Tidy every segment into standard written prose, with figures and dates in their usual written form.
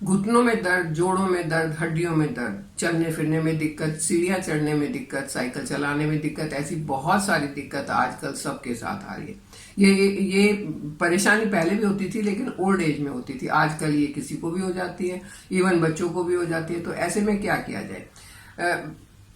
घुटनों में दर्द, जोड़ों में दर्द, हड्डियों में दर्द, चलने फिरने में दिक्कत, सीढ़ियां चढ़ने में दिक्कत, साइकिल चलाने में दिक्कत, ऐसी बहुत सारी दिक्कत आजकल सबके साथ आ रही है। ये परेशानी पहले भी होती थी लेकिन ओल्ड एज में होती थी, आजकल ये किसी को भी हो जाती है, इवन बच्चों को भी हो जाती है। तो ऐसे में क्या किया जाए?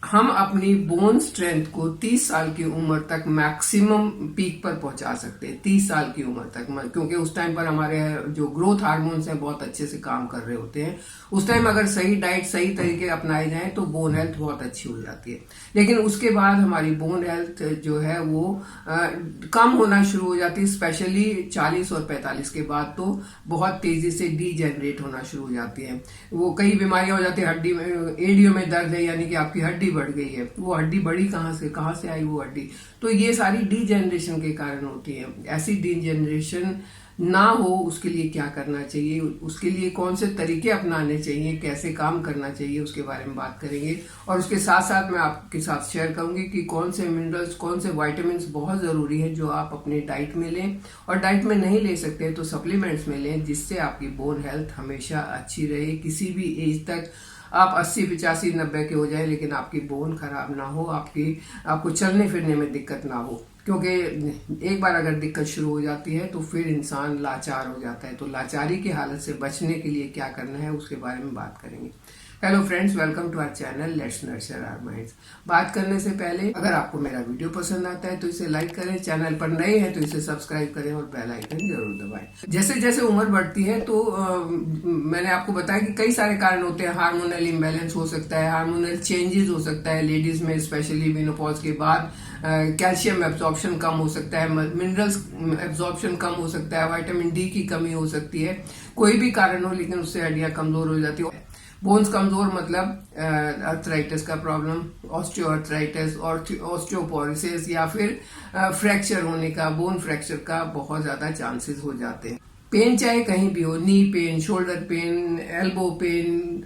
हम अपनी बोन स्ट्रेंथ को 30 साल की उम्र तक मैक्सिमम पीक पर पहुंचा सकते हैं, 30 साल की उम्र तक, क्योंकि उस टाइम पर हमारे जो ग्रोथ हार्मोन्स हैं बहुत अच्छे से काम कर रहे होते हैं। उस टाइम अगर सही डाइट, सही तरीके अपनाए जाएं तो बोन हेल्थ बहुत अच्छी हो जाती है। लेकिन उसके बाद हमारी बोन हेल्थ जो है वो कम होना शुरू हो जाती है, स्पेशली 40 और 45 के बाद तो बहुत तेजी से डीजेनरेट होना शुरू हो जाती है। वो कई बीमारियां हो जाती है, हड्डी में, एड़ियों में दर्द है, यानी कि आपकी हड्डी बढ़ गई है। वो हड्डी बढ़ी कहाँ से आई वो हड्डी? तो ये सारी डीजेनरेशन के कारण होती है। ऐसी डीजेनरेशन ना हो उसके लिए क्या करना चाहिए, उसके लिए कौन से तरीके अपनाने चाहिए, कैसे काम करना चाहिए, उसके बारे में बात करेंगे। और उसके साथ साथ मैं आपके साथ शेयर करूंगी कि कौन से मिनरल्स, कौन से विटामिन्स बहुत जरूरी है जो आप अपने डाइट में लें, और डाइट में नहीं ले सकते तो सप्लीमेंट्स में लें, जिससे आपकी बोन हेल्थ हमेशा अच्छी रहे। किसी भी एज तक आप 80, 85, 90 के हो जाए लेकिन आपकी बोन खराब ना हो, आपको चलने फिरने में दिक्कत ना हो। क्योंकि एक बार अगर दिक्कत शुरू हो जाती है तो फिर इंसान लाचार हो जाता है। तो लाचारी की हालत से बचने के लिए क्या करना है उसके बारे में बात करेंगे। Hello friends, welcome to our channel let's nurture our minds. बात करने से पहले अगर आपको मेरा वीडियो पसंद आता है तो इसे लाइक करें, चैनल पर नए हैं तो इसे सब्सक्राइब करें और बेल आइकन जरूर दबाएं। जैसे जैसे उम्र बढ़ती है तो मैंने आपको बताया कि कई सारे कारण होते हैं। हार्मोनल इम्बैलेंस हो सकता है, हार्मोनल चेंजेस हो सकता है लेडीज में, स्पेशली मेनोपॉज के बाद कैल्शियम एब्जॉर्प्शन कम हो सकता है, मिनरल्स एब्जॉर्प्शन कम हो सकता है, विटामिन डी की कमी हो सकती है। कोई भी कारण हो लेकिन उससे हड्डियां कमजोर हो जाती है। बोन्स कमजोर मतलब अर्थराइटिस का प्रॉब्लम, ऑस्टियोआर्थराइटिस, ऑस्टियोपोरोसिस, या फिर फ्रैक्चर होने का, बोन फ्रैक्चर का बहुत ज्यादा चांसेस हो जाते हैं। पेन चाहे कहीं भी हो, knee pain, shoulder pain, elbow pain,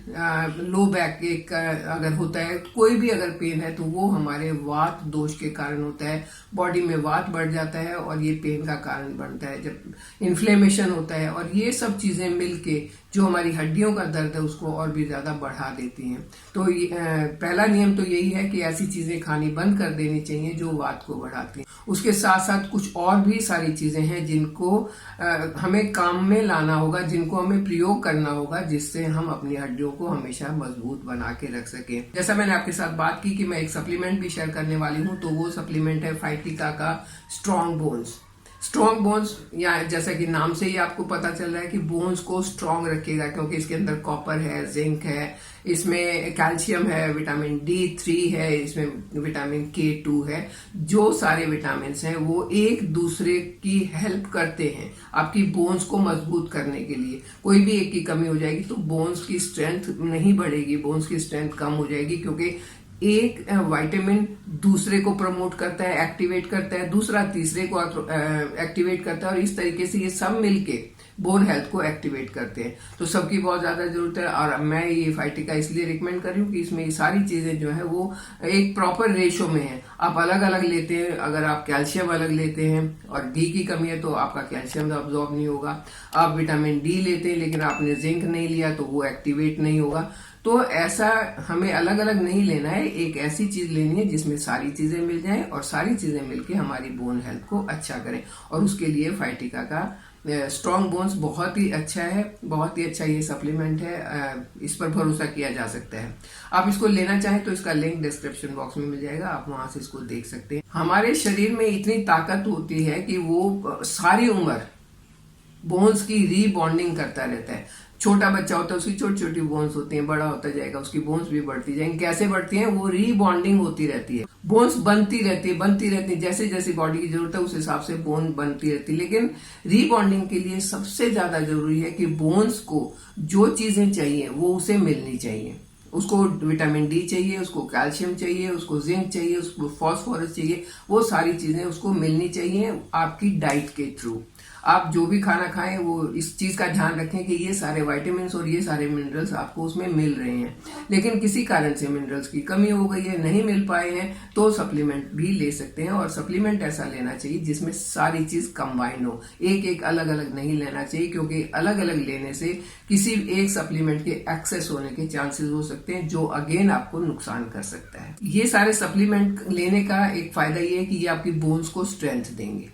low back एक अगर होता है, कोई भी अगर पेन है तो वो हमारे वात दोष के कारण होता है। बॉडी में वात बढ़ जाता है और ये पेन का कारण बनता है जब इन्फ्लेमेशन होता है। और ये सब चीजें मिलके जो हमारी हड्डियों का दर्द है उसको और भी ज्यादा बढ़ा देती हैं। तो पहला नियम तो यही है कि ऐसी चीजें खानी बंद कर देनी चाहिए जो वात को बढ़ाती हैं। उसके साथ साथ कुछ और भी सारी चीजें हैं जिनको हमें काम में लाना होगा, जिनको हमें प्रयोग करना होगा, जिससे हम अपनी हड्डियों को हमेशा मजबूत बना के रख सकें। जैसा मैंने आपके साथ बात की कि मैं एक सप्लीमेंट भी शेयर करने वाली हूँ, तो वो सप्लीमेंट है फाइटिका का स्ट्रॉन्ग बोन्स। स्ट्रॉन्ग बोन्स, या जैसा कि नाम से ही आपको पता चल रहा है कि बोन्स को स्ट्रॉन्ग रखेगा, क्योंकि इसके अंदर कॉपर है, जिंक है, इसमें कैल्शियम है, विटामिन D3 है, इसमें विटामिन K2 है। जो सारे विटामिन हैं वो एक दूसरे की हेल्प करते हैं आपकी बोन्स को मजबूत करने के लिए। कोई भी एक की कमी हो जाएगी तो बोन्स की स्ट्रेंथ नहीं बढ़ेगी, बोन्स की स्ट्रेंथ कम हो जाएगी, क्योंकि एक विटामिन दूसरे को प्रमोट करता है, एक्टिवेट करता है, दूसरा तीसरे को एक्टिवेट करता है, और इस तरीके से ये सब मिलके बोन हेल्थ को एक्टिवेट करते हैं। तो सबकी बहुत ज्यादा जरूरत है, और मैं ये फाइटिका इसलिए रिकमेंड कर रही हूँ कि इसमें ये सारी चीजें जो है वो एक प्रॉपर रेशो में है। आप अलग अलग लेते हैं, अगर आप कैल्शियम अलग लेते हैं और डी की कमी है तो आपका कैल्शियम अब्जॉर्ब नहीं होगा। आप विटामिन डी लेते हैं लेकिन आपने जिंक नहीं लिया तो वो एक्टिवेट नहीं होगा। तो ऐसा हमें अलग अलग नहीं लेना है, एक ऐसी चीज लेनी है जिसमें सारी चीजें मिल जाएं और सारी चीजें मिलके हमारी बोन हेल्थ को अच्छा करें। और उसके लिए फाइटिका का स्ट्रॉन्ग बोन्स बहुत ही अच्छा है, बहुत ही अच्छा ये सप्लीमेंट है, इस पर भरोसा किया जा सकता है। आप इसको लेना चाहें तो इसका लिंक डिस्क्रिप्शन बॉक्स में मिल जाएगा, आप वहां से इसको देख सकते हैं। हमारे शरीर में इतनी ताकत होती है कि वो सारी उम्र बोन्स की रीबॉन्डिंग करता रहता है। छोटा बच्चा होता है उसकी छोटी छोटी बोन्स होती हैं, बड़ा होता जाएगा उसकी बोन्स भी बढ़ती जाएंगी। कैसे बढ़ती हैं? वो रीबॉन्डिंग होती रहती है, बोन्स बनती रहती है, जैसे जैसे बॉडी की जरूरत है उस हिसाब से बोन बनती रहती है। लेकिन रीबॉन्डिंग के लिए सबसे ज्यादा जरूरी है कि बोन्स को जो चीजें चाहिए वो उसे मिलनी चाहिए। उसको विटामिन डी चाहिए, उसको कैल्शियम चाहिए, उसको जिंक चाहिए, उसको फॉस्फोरस चाहिए, वो सारी चीजें उसको मिलनी चाहिए आपकी डाइट के थ्रू। आप जो भी खाना खाएं वो इस चीज का ध्यान रखें कि ये सारे विटामिन और ये सारे मिनरल्स आपको उसमें मिल रहे हैं। लेकिन किसी कारण से मिनरल्स की कमी हो गई है, नहीं मिल पाए हैं, तो सप्लीमेंट भी ले सकते हैं। और सप्लीमेंट ऐसा लेना चाहिए जिसमें सारी चीज कंबाइन हो, एक एक अलग अलग नहीं लेना चाहिए, क्योंकि अलग अलग लेने से किसी एक सप्लीमेंट के एक्सेस होने के चांसेस हो सकते हैं, जो अगेन आपको नुकसान कर सकता है। ये सारे सप्लीमेंट लेने का एक फायदा ये है कि ये आपकी बोन्स को स्ट्रेंथ देंगे,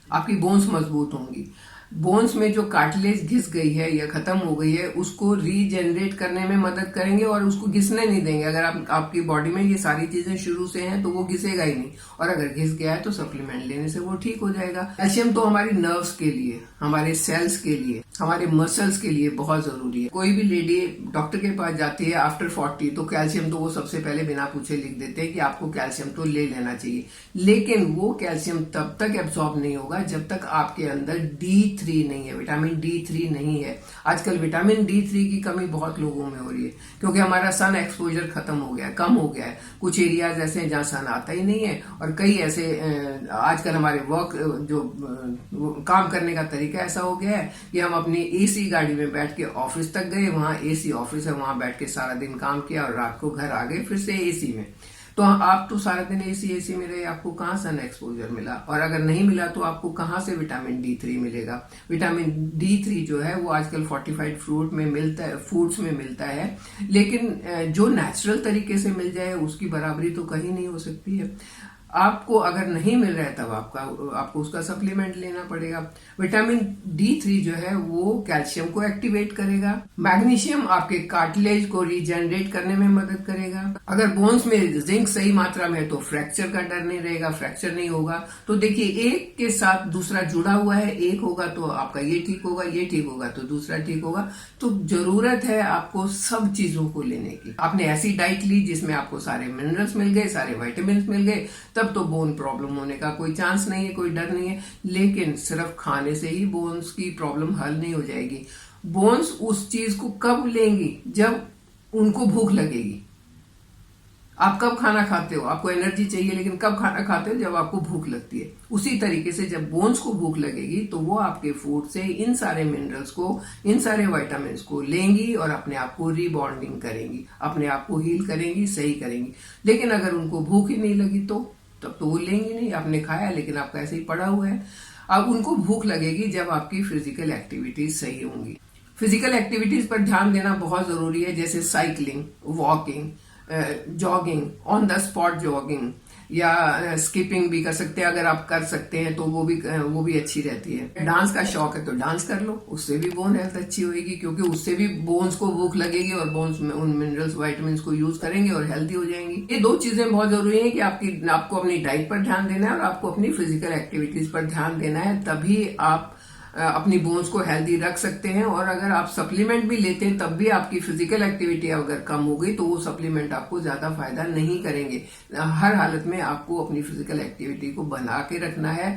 आपकी बोन्स मजबूत होंगी। बोन्स में जो कार्टिलेज घिस गई है या खत्म हो गई है उसको रीजनरेट करने में मदद करेंगे और उसको घिसने नहीं देंगे। अगर आपकी बॉडी में ये सारी चीजें शुरू से हैं तो वो घिसेगा ही नहीं, और अगर घिस गया है तो सप्लीमेंट लेने से वो ठीक हो जाएगा। कैल्शियम तो हमारी नर्व्स के लिए, हमारे सेल्स के लिए, हमारे मसल्स के लिए बहुत जरूरी है। कोई भी लेडी डॉक्टर के पास जाती है आफ्टर 40 तो कैल्शियम तो वो सबसे पहले बिना पूछे लिख देते हैं कि आपको कैल्शियम तो ले लेना चाहिए, लेकिन वो कैल्शियम तब तक एब्सॉर्ब नहीं होगा जब तक आपके अंदर D3 नहीं है, विटामिन D3 नहीं है। आजकल विटामिन D3 की कमी बहुत लोगों में हो रही है क्योंकि हमारा सन एक्सपोजर खत्म हो गया है, कम हो गया है। कुछ एरियाज ऐसे हैं जहां सन आता ही नहीं है, और कई ऐसे आजकल हमारे वर्क जो काम करने का तरीका ऐसा हो गया है कि हम अपनी एसी गाड़ी में बैठ के ऑफिस तक गए, वहां एसी ऑफिस है, वहां बैठ के सारा दिन काम किया और रात को घर आ गए फिर से एसी में। तो आप तो सारा दिन एसी में रहे, आपको कहाँ सन एक्सपोजर मिला? और अगर नहीं मिला तो आपको कहाँ से विटामिन D3 मिलेगा? विटामिन D3 जो है वो आजकल फोर्टिफाइड फ्रूट में मिलता है, फूड्स में मिलता है, लेकिन जो नेचुरल तरीके से मिल जाए उसकी बराबरी तो कहीं नहीं हो सकती है। आपको अगर नहीं मिल रहा है तब आपको उसका सप्लीमेंट लेना पड़ेगा। विटामिन D3 जो है वो कैल्शियम को एक्टिवेट करेगा। मैग्नीशियम आपके कार्टिलेज को रीजनरेट करने में मदद करेगा। अगर बोन्स में जिंक सही मात्रा में है तो फ्रैक्चर का डर नहीं रहेगा, फ्रैक्चर नहीं होगा। तो देखिए, एक के साथ दूसरा जुड़ा हुआ है, एक होगा तो आपका ये ठीक होगा, ये ठीक होगा तो दूसरा ठीक होगा। तो जरूरत है आपको सब चीजों को लेने की। आपने ऐसी डाइट ली जिसमें आपको सारे मिनरल्स मिल गए, सारे विटामिन मिल गए, तब तो बोन प्रॉब्लम होने का कोई चांस नहीं है, कोई डर नहीं है। लेकिन सिर्फ खाने से ही बोन्स की प्रॉब्लम हल नहीं हो जाएगी। बोन्स उस चीज को कब लेंगी? जब उनको भूख लगेगी। आप कब खाना खाते हो? आपको एनर्जी चाहिए, लेकिन कब खाना खाते हो? जब आपको भूख लगती है। उसी तरीके से जब बोन्स को भूख लगेगी तो वो आपके फूड से इन सारे मिनरल्स को, इन सारे विटामिन को लेंगी और अपने आप को रीबॉन्डिंग करेंगी, अपने आप को हील करेंगी, सही करेंगी। लेकिन अगर उनको भूख ही नहीं लगी तो तब तो वो लेंगी नहीं। आपने खाया लेकिन आपका ऐसे ही पड़ा हुआ है। अब उनको भूख लगेगी जब आपकी फिजिकल एक्टिविटीज सही होंगी। फिजिकल एक्टिविटीज पर ध्यान देना बहुत जरूरी है, जैसे cycling, walking, jogging, on the spot jogging, या स्किपिंग भी कर सकते हैं। अगर आप कर सकते हैं तो वो भी अच्छी रहती है। डांस का शौक है तो डांस कर लो, उससे भी बोन हेल्थ अच्छी होगी, क्योंकि उससे भी बोन्स को भूख लगेगी और बोन्स में उन मिनरल्स विटामिन को यूज करेंगे और हेल्थी हो जाएंगी। ये दो चीजें बहुत जरूरी है कि आपको अपनी डाइट पर ध्यान देना है और आपको अपनी फिजिकल एक्टिविटीज पर ध्यान देना है, तभी आप अपनी बोन्स को हेल्दी रख सकते हैं। और अगर आप सप्लीमेंट भी लेते हैं तब भी आपकी फिजिकल एक्टिविटी अगर कम हो गई तो वो सप्लीमेंट आपको ज्यादा फायदा नहीं करेंगे। हर हालत में आपको अपनी फिजिकल एक्टिविटी को बना के रखना है।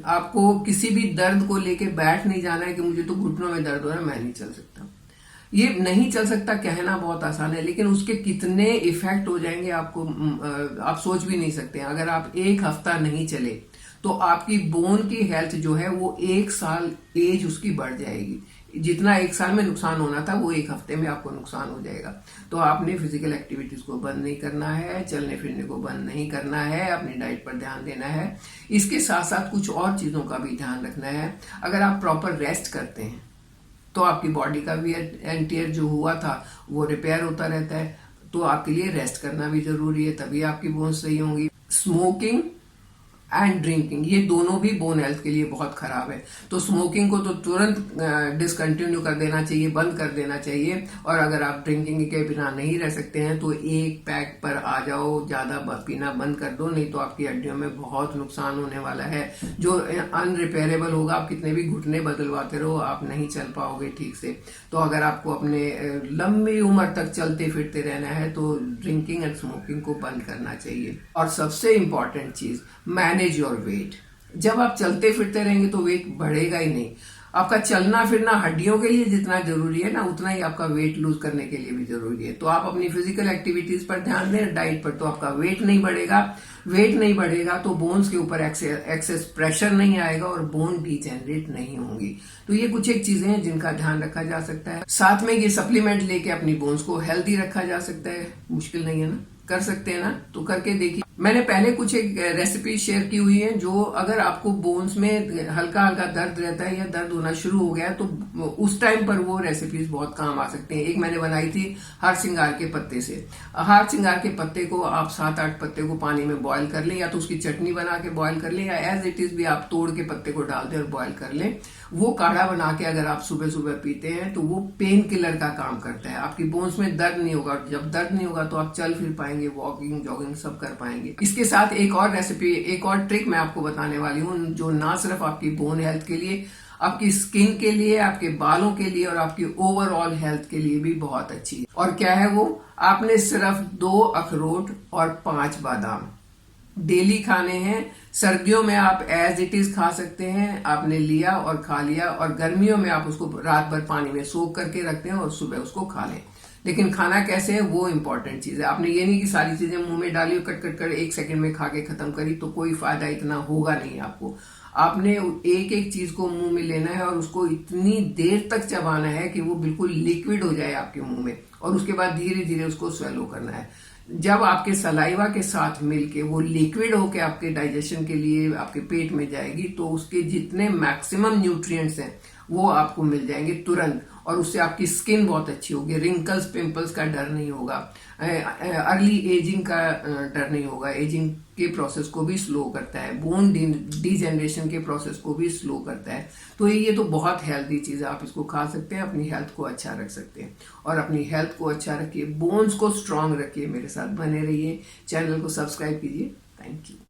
आपको किसी भी दर्द को लेके बैठ नहीं जाना है कि मुझे तो घुटनों में दर्द हो रहा है, मैं नहीं चल सकता। ये नहीं चल सकता कहना बहुत आसान है, लेकिन उसके कितने इफेक्ट हो जाएंगे आपको आप सोच भी नहीं सकते। अगर आप एक हफ्ता नहीं चले तो आपकी बोन की हेल्थ जो है वो 1 साल एज उसकी बढ़ जाएगी। जितना 1 साल में नुकसान होना था वो 1 हफ्ते में आपको नुकसान हो जाएगा। तो आपने फिजिकल एक्टिविटीज को बंद नहीं करना है, चलने फिरने को बंद नहीं करना है, अपनी डाइट पर ध्यान देना है। इसके साथ साथ कुछ और चीजों का भी ध्यान रखना है। अगर आप प्रॉपर रेस्ट करते हैं तो आपकी बॉडी का भी एंटीयर जो हुआ था वो रिपेयर होता रहता है। तो आपके लिए रेस्ट करना भी जरूरी है, तभी आपकी बोन्स सही होंगी। स्मोकिंग एंड ड्रिंकिंग, ये दोनों भी बोन हेल्थ के लिए बहुत खराब है। तो स्मोकिंग को तो तुरंत डिसकंटिन्यू कर देना चाहिए, बंद कर देना चाहिए। और अगर आप ड्रिंकिंग के बिना नहीं रह सकते हैं तो 1 पैक पर आ जाओ, ज्यादा पीना बंद कर दो, नहीं तो आपकी हड्डियों में बहुत नुकसान होने वाला है जो अनरिपेयरेबल होगा। आप कितने भी घुटने बदलवाते रहो, आप नहीं चल पाओगे ठीक से। तो अगर आपको अपने लंबी उम्र तक चलते फिरते रहना है तो ड्रिंकिंग एंड स्मोकिंग को बंद करना चाहिए। और सबसे इंपॉर्टेंट चीज, मैनेज योर वेट। जब आप चलते फिरते रहेंगे तो वेट बढ़ेगा ही नहीं। आपका चलना फिरना हड्डियों के लिए जितना जरूरी है ना, उतना ही आपका वेट लूज करने के लिए भी जरूरी है। तो आप अपनी फिजिकल एक्टिविटीज पर ध्यान दें, डाइट पर, तो आपका वेट नहीं बढ़ेगा। वेट नहीं बढ़ेगा तो बोन्स के ऊपर एक्सेस प्रेशर नहीं आएगा और बोन डिजेनरेट नहीं होंगी। तो ये कुछ एक चीजें हैं जिनका ध्यान रखा जा सकता है। साथ में ये सप्लीमेंट लेके अपनी बोन्स को हेल्दी रखा जा सकता है। मुश्किल नहीं है ना, कर सकते हैं ना, तो करके देखिए। मैंने पहले कुछ एक रेसिपी शेयर की हुई है, जो अगर आपको बोन्स में हल्का हल्का दर्द रहता है या दर्द होना शुरू हो गया, तो उस टाइम पर वो रेसिपीज बहुत काम आ सकते हैं। एक मैंने बनाई थी हार सिंगार के पत्ते से। हार सिंगार के पत्ते को आप 7-8 पत्ते को पानी में बॉईल कर लें, या तो उसकी चटनी बना के बॉईल कर लें, या एज इट इज भी आप तोड़ के पत्ते को डाल दें और बॉईल कर लें। वो काढ़ा बना के अगर आप सुबह सुबह पीते हैं तो वो पेन किलर का काम करता है। आपकी बोन्स में दर्द नहीं होगा। जब दर्द नहीं होगा तो आप चल फिर पाएंगे, वॉकिंग जॉगिंग सब कर पाएंगे। इसके साथ एक और रेसिपी, एक और ट्रिक मैं आपको बताने वाली हूँ, जो ना सिर्फ आपकी बोन हेल्थ के लिए, आपकी स्किन के लिए, आपके बालों के लिए और आपकी ओवरऑल हेल्थ के लिए भी बहुत अच्छी है। और क्या है वो? आपने सिर्फ 2 अखरोट और 5 बादाम डेली खाने हैं। सर्दियों में आप एज इट इज खा सकते हैं, आपने लिया और खा लिया, और गर्मियों में आप उसको रात भर पानी में सोख करके रखते हैं और सुबह उसको खा लें। लेकिन खाना कैसे है वो इंपॉर्टेंट चीज है। आपने ये नहीं कि सारी चीजें मुंह में डाली और कट कट कर 1 सेकंड में खा के खत्म करी, तो कोई फायदा इतना होगा नहीं आपको। आपने एक एक चीज को मुंह में लेना है और उसको इतनी देर तक चबाना है कि वो बिल्कुल लिक्विड हो जाए आपके मुंह में, और उसके बाद धीरे धीरे उसको स्वेलो करना है। जब आपके सलाइवा के साथ मिलके वो लिक्विड होके आपके डाइजेशन के लिए आपके पेट में जाएगी, तो उसके जितने मैक्सिमम न्यूट्रिएंट्स हैं वो आपको मिल जाएंगे तुरंत, और उससे आपकी स्किन बहुत अच्छी होगी। रिंकल्स पिंपल्स का डर नहीं होगा, अर्ली एजिंग का डर नहीं होगा। एजिंग के प्रोसेस को भी स्लो करता है, बोन डिजेनरेशन के प्रोसेस को भी स्लो करता है। तो ये तो बहुत हेल्दी चीज है, आप इसको खा सकते हैं, अपनी हेल्थ को अच्छा रख सकते हैं। और अपनी हेल्थ को अच्छा रखिए, बोन्स को स्ट्रांग रखिए, मेरे साथ बने रहिए, चैनल को सब्सक्राइब कीजिए। Thank you.